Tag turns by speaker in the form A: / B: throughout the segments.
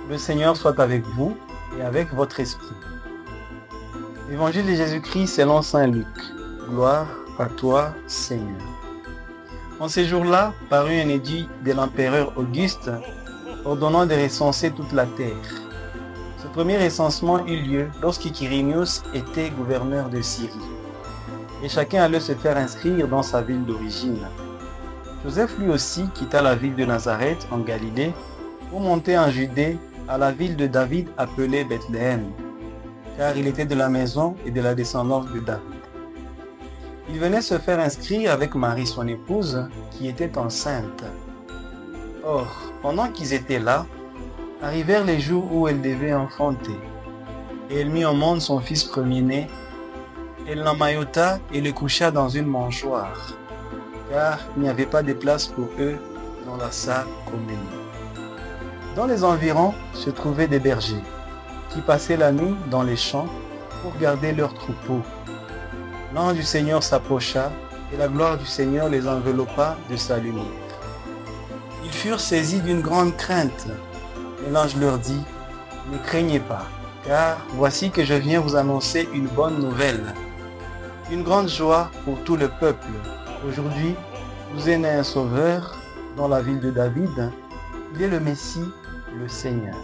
A: Le Seigneur soit avec vous et avec votre esprit. Évangile de Jésus-Christ selon saint Luc. Gloire à toi, Seigneur. En ces jours-là, parut un édit de l'empereur Auguste ordonnant de recenser toute la terre. Ce premier recensement eut lieu lorsque Quirinius était gouverneur de Syrie. Et chacun allait se faire inscrire dans sa ville d'origine. Joseph lui aussi quitta la ville de Nazareth en Galilée pour monter en Judée à la ville de David appelée Bethléem, car il était de la maison et de la descendance de David. Il venait se faire inscrire avec Marie son épouse, qui était enceinte. Or, pendant qu'ils étaient là, arrivèrent les jours où elle devait enfanter. Et elle mit au monde son fils premier-né. Elle l'emmaillota et le coucha dans une mangeoire, car il n'y avait pas de place pour eux dans la salle commune. Dans les environs se trouvaient des bergers, qui passaient la nuit dans les champs pour garder leurs troupeaux. L'ange du Seigneur s'approcha, et la gloire du Seigneur les enveloppa de sa lumière. Ils furent saisis d'une grande crainte, et l'ange leur dit, « Ne craignez pas, car voici que je viens vous annoncer une bonne nouvelle, une grande joie pour tout le peuple. Aujourd'hui, vous est né un sauveur dans la ville de David, il est le Messie, le Seigneur.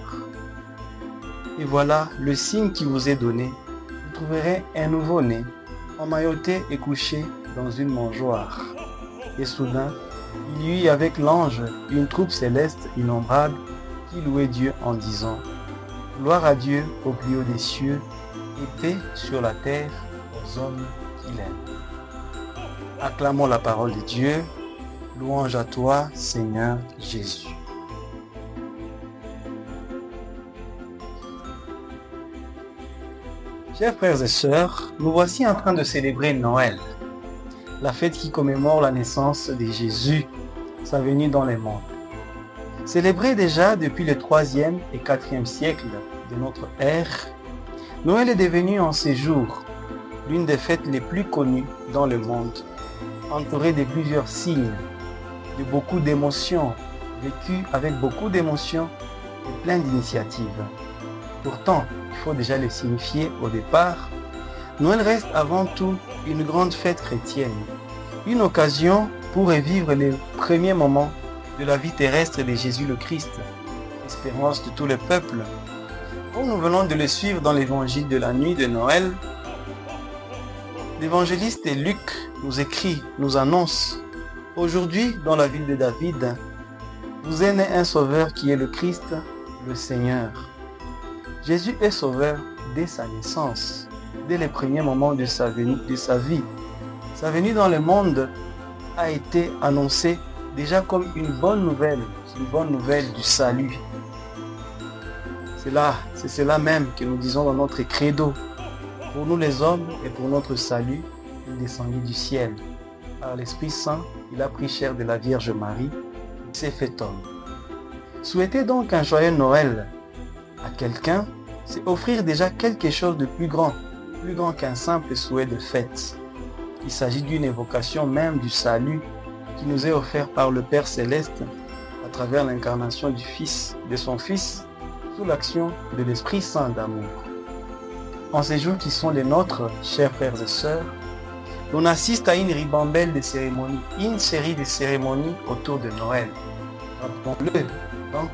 A: Et voilà le signe qui vous est donné, vous trouverez un nouveau-né, emmailloté et couché dans une mangeoire. » Et soudain, il y eut avec l'ange une troupe céleste innombrable qui louait Dieu en disant, « Gloire à Dieu au plus haut des cieux, et paix sur la terre aux hommes qu'il aime. » Acclamons la parole de Dieu. Louange à toi, Seigneur Jésus. Chers frères et sœurs, nous voici en train de célébrer Noël, la fête qui commémore la naissance de Jésus, sa venue dans le monde. Célébrée déjà depuis le 3e et 4e siècle de notre ère, Noël est devenu en ces jours l'une des fêtes les plus connues dans le monde, entourée de plusieurs signes, de beaucoup d'émotions, vécues avec beaucoup d'émotions et plein d'initiatives. Pourtant, il faut déjà le signifier au départ, Noël reste avant tout une grande fête chrétienne, une occasion pour revivre les premiers moments de la vie terrestre de Jésus le Christ, espérance de tout le peuple. Comme nous venons de le suivre dans l'évangile de la nuit de Noël, l'évangéliste Luc nous écrit, nous annonce, « Aujourd'hui, dans la ville de David, vous est né un sauveur qui est le Christ, le Seigneur. » Jésus est sauveur dès sa naissance, dès les premiers moments de sa vie. Sa venue dans le monde a été annoncée déjà comme une bonne nouvelle du salut. C'est cela même que nous disons dans notre credo. Pour nous les hommes et pour notre salut, il descendit du ciel. Par l'Esprit Saint, il a pris chair de la Vierge Marie, il s'est fait homme. Souhaiter donc un joyeux Noël à quelqu'un, c'est offrir déjà quelque chose de plus grand qu'un simple souhait de fête. Il s'agit d'une évocation même du salut qui nous est offert par le Père Céleste à travers l'incarnation de son Fils, sous l'action de l'Esprit Saint d'amour. En ces jours qui sont les nôtres, chers frères et sœurs, on assiste à une ribambelle de cérémonies, une série de cérémonies autour de Noël. Rappelons-le, donc,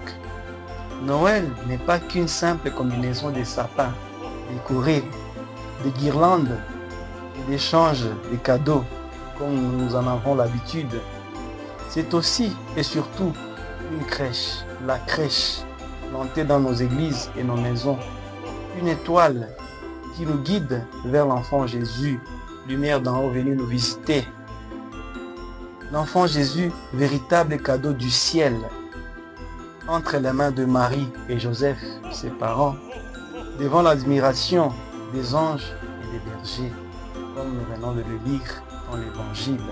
A: Noël n'est pas qu'une simple combinaison de sapins décorés, de guirlandes et d'échanges de cadeaux, comme nous en avons l'habitude. C'est aussi et surtout une crèche, la crèche, plantée dans nos églises et nos maisons. Une étoile qui nous guide vers l'enfant Jésus, lumière d'en haut venue nous visiter. L'enfant Jésus, véritable cadeau du ciel, entre les mains de Marie et Joseph, ses parents, devant l'admiration des anges et des bergers, comme nous venons de le lire dans l'Évangile.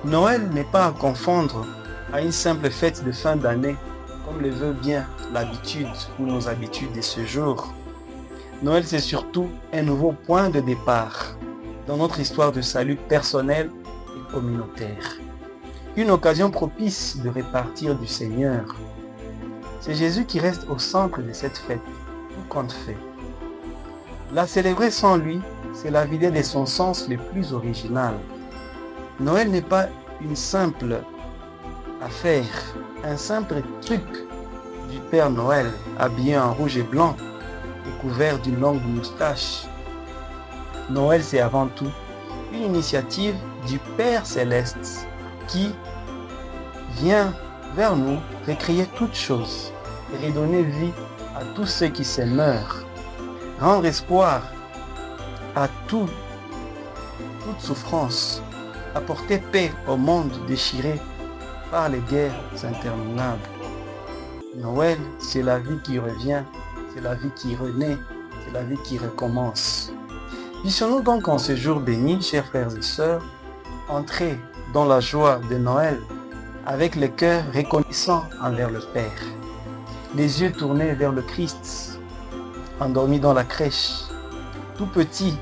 A: Noël n'est pas à confondre à une simple fête de fin d'année, comme le veut bien l'habitude ou nos habitudes de ce jour. Noël, c'est surtout un nouveau point de départ dans notre histoire de salut personnel et communautaire. Une occasion propice de repartir du Seigneur. C'est Jésus qui reste au centre de cette fête, tout compte fait. La célébrer sans lui, c'est la vider de son sens le plus original. Noël n'est pas une simple affaire, un simple truc du Père Noël, habillé en rouge et blanc et couvert d'une longue moustache. Noël, c'est avant tout une initiative du Père Céleste qui vient vers nous recréer toutes choses et redonner vie à tous ceux qui se meurent, rendre espoir à toute souffrance, apporter paix au monde déchiré par les guerres interminables. Noël, c'est la vie qui revient, c'est la vie qui renaît, c'est la vie qui recommence. Puissions-nous donc en ce jour béni, chers frères et sœurs, entrer dans la joie de Noël avec le cœur reconnaissant envers le Père, les yeux tournés vers le Christ, endormi dans la crèche, tout petit,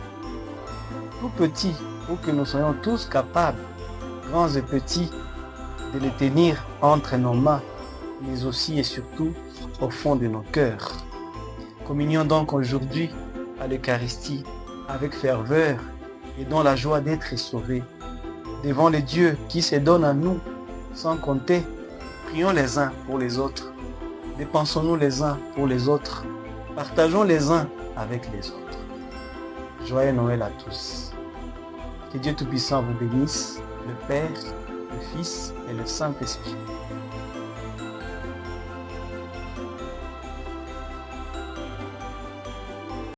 A: pour que nous soyons tous capables, grands et petits, de les tenir entre nos mains, mais aussi et surtout au fond de nos cœurs. Communions donc aujourd'hui à l'Eucharistie avec ferveur et dans la joie d'être sauvés. Devant les dieux qui se donnent à nous sans compter, prions les uns pour les autres, dépensons-nous les uns pour les autres, partageons les uns avec les autres. Joyeux Noël à tous. Que Dieu Tout-Puissant vous bénisse, le Père, le Fils et le Saint-Esprit.